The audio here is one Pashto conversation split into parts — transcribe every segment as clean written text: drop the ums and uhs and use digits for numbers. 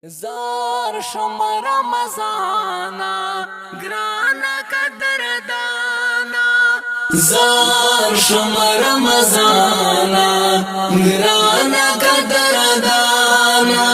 زار شم رمضانا گرانا قدردانا زار شم رمضانا گرانا قدردانا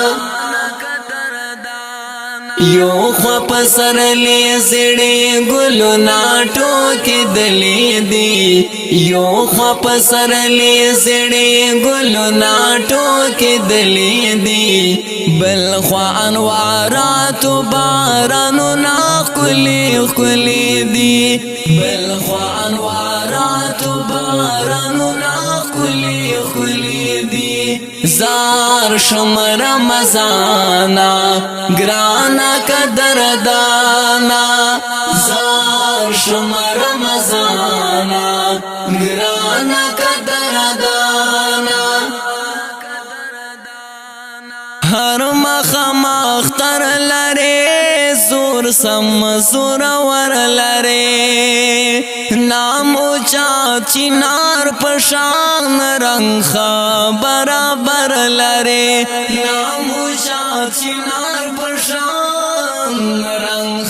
یو خوا پسر لی زڑی گلو ناٹو کی دلی دی یو خوا پسر لی زڑی گلو ناٹو کی دلی دی بل خوا انوارات بارانو نا کلی کلی دی بل خوا انوارات بارانو نا کلی کلی دی زار شم رمضانا گرانا قدردانا زار شم رمضانا گرانا قدردانا هر مخم اختر لره زور سم زور ور لره نام اوچا چنار پشان رنگ برابر لره نام اوچا چنار پشان رنگ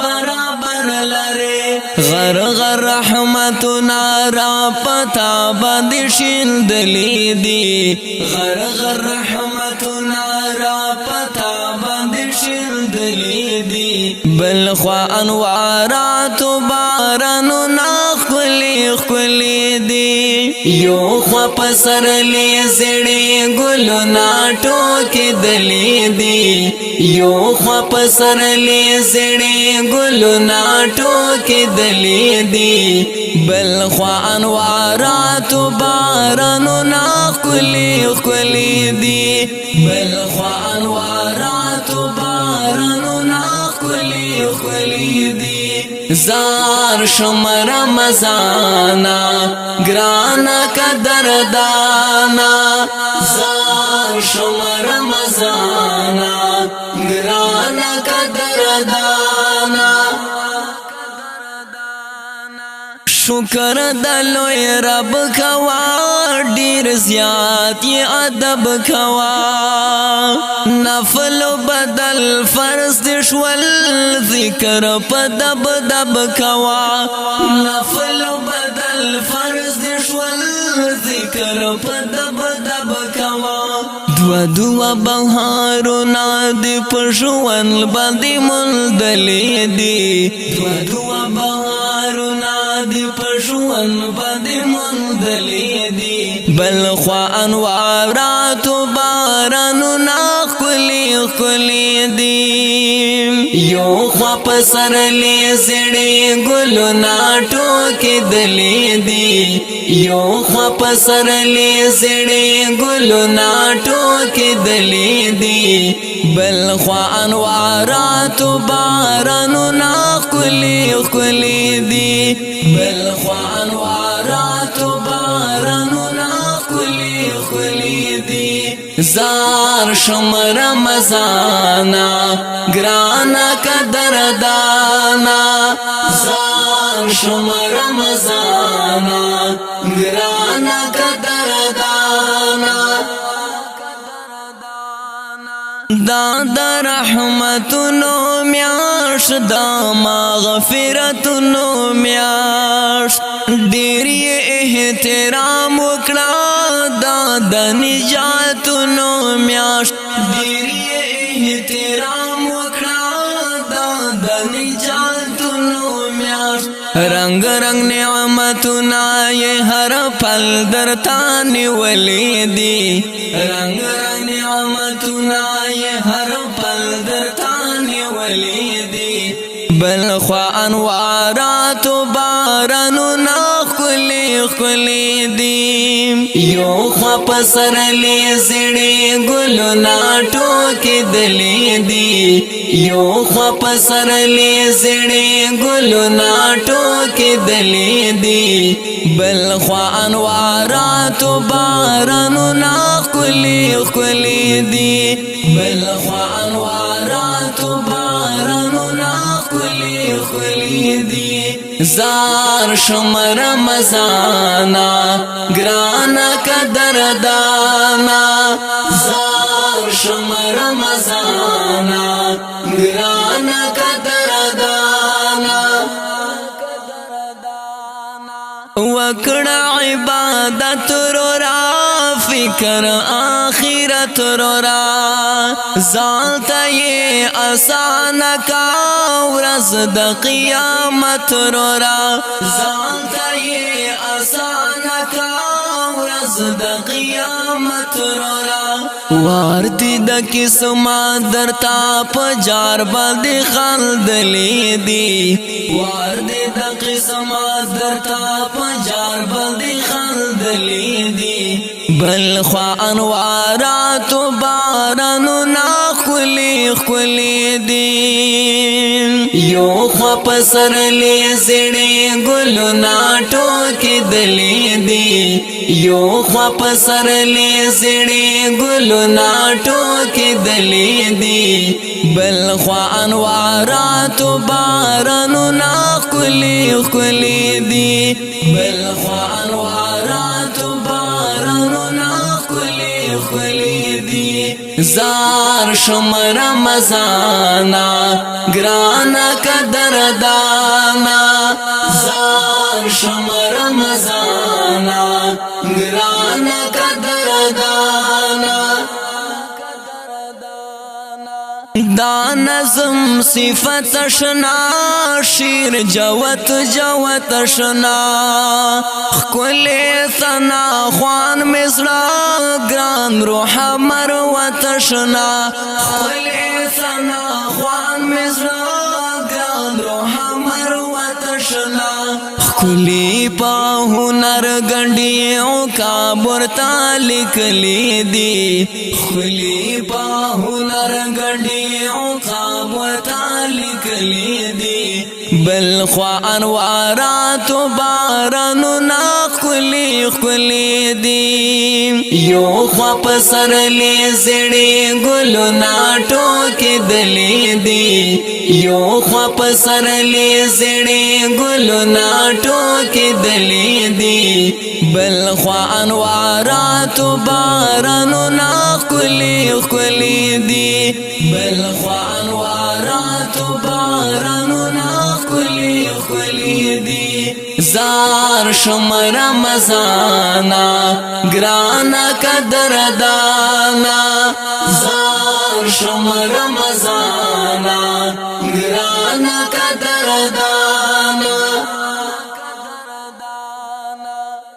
برابر لره غر غر رحمتنا را پتا بدشین دلی دی غر غر رحمتنا را پتا بدشین دلی دی بل خوا انوارات بارانو نا خلی خلی دی یو خوا پسر لی زڑی گلو ناٹو کی دلی دی یو خوا پسر لی زڑی گلو ناٹو کی دلی دی بل خوا انوارات بارانو نا خلی خلی دی بل خوا انوارات بارانو نا خلی خلی دی زار شم رمضانا گرانا قدردانا زار شم رمضانا گرانا قدردانا شکر دلوی رب کوا ډیر زیات ی ادب کوا نفل بدل فرض دشول ذکر پدب دب کوا نفل بدل فرض دشول ذکر پدب دب کوا دوا دوا بهارو ناد پښون باندې مندلې دی دوا دوا بهارو ناد پښون باندې مندلې دی بل خوا انوارات بارانو نا خلی خلی دی یو خوا پسر لی زڑی گلو ناٹو کی دلی دی یو خوا پسر لی زڑی گلو ناٹو کی دلی دی بل خوا انوارات بارانو نا خلی خلی دی بل خوا انوارات بارانو نا خلی خلی دی زار شم رمضانا گرانا قدردانا زار شم رمضانا گرانا قدردانا دا رحمتونو میاش دا مغفرتونو میاش ډیری احترام وکړه دا د نجاتونو میاش ډیری احترام وکړه دا د نجاتونو میاش رنگ رنگ نعمتونه یې هر پل درته نیولې دي رنگ رنگ نعمتونه یې هر پل درته نیولې دي بل خوا انوارات بارانو نا خلی خلی دی یو خوا پسر لی زڑی گلو ناٹو کی دلی دی یو خوا پسر لی زڑی گلو ناٹو کی دلی دی بل خوا انوارات بارانو نا خلی خلی دی بل خوا انوارات بارانو نا خلی خلی دی زار شم رمضانا گرانا قدردانا زار شم رمضان دانا گرانا قدردانا وکڑا عبادت رورا فکر آخرت رورا ذالتا یہ آسان کا ورز دا قیامت رورا ذالتا یہ آسان کا ورز دا قیامت رورا واردی دا کسما درتا پجار بلدی خلدلی دی واردی دا کسما درتا پجار بلدی خلدلی دی بلخوا انوارات و بارانو ناخلی خلی دی یو خوا پسرلی زیڑی گلو ناٹو کی دلی دی یو خوا پسرلی زیڑی گلو ناٹو کی دلی دی بلخوا انوارات و بارانو ناخلی خلی دی بلخوا انوارات و بارانو ناخلی خلی دی زار شم رمضانا گرانا قدردانا زار شم رمضانا گرانا قدردانا دا نظم صفت شنا شیر جوت جوت شنا خکل ثنا خوان مصرا گران روح مروت شنا خکل ثنا خوان مصرا گران روح مروت شنا خکلی پا ہنر گنڈیوں کا برتا لکلی دی خکلی پا ہنر گنڈیوں کا برتا لکلی دی بلخوا انوارات و بارانو ناخلی خلی دی یو خوا پسرلی زیڑی گلو ناٹو کی دلی دی یو خوا پسرلی زیڑی گلو ناٹو کی دلی دی بلخوا انوارات و بارانو ناخلی خلی دی بلخوا انوارات و بارانو ناخلی خلی دی زار شم رمضانا گرانا قدردانا زار شم رمضانا گرانا قدردانا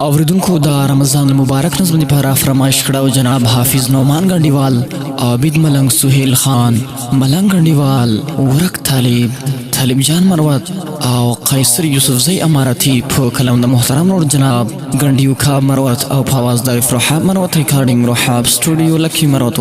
اوریدونکو دا رمضان المبارک نظم لپاره فرمایش کړه جناب حافظ نعمان غنډیوال عابد ملنګ سهیل خان ملنګ غنډیوال ورک طالب طالب جان مروت او قیصر یوسفزی امارتی په کلام د محترم نور جناب غنډیو کا مروت او په आवाज د رحاب مروت ریکارډینګ رحاب سټوډیو لکی مروت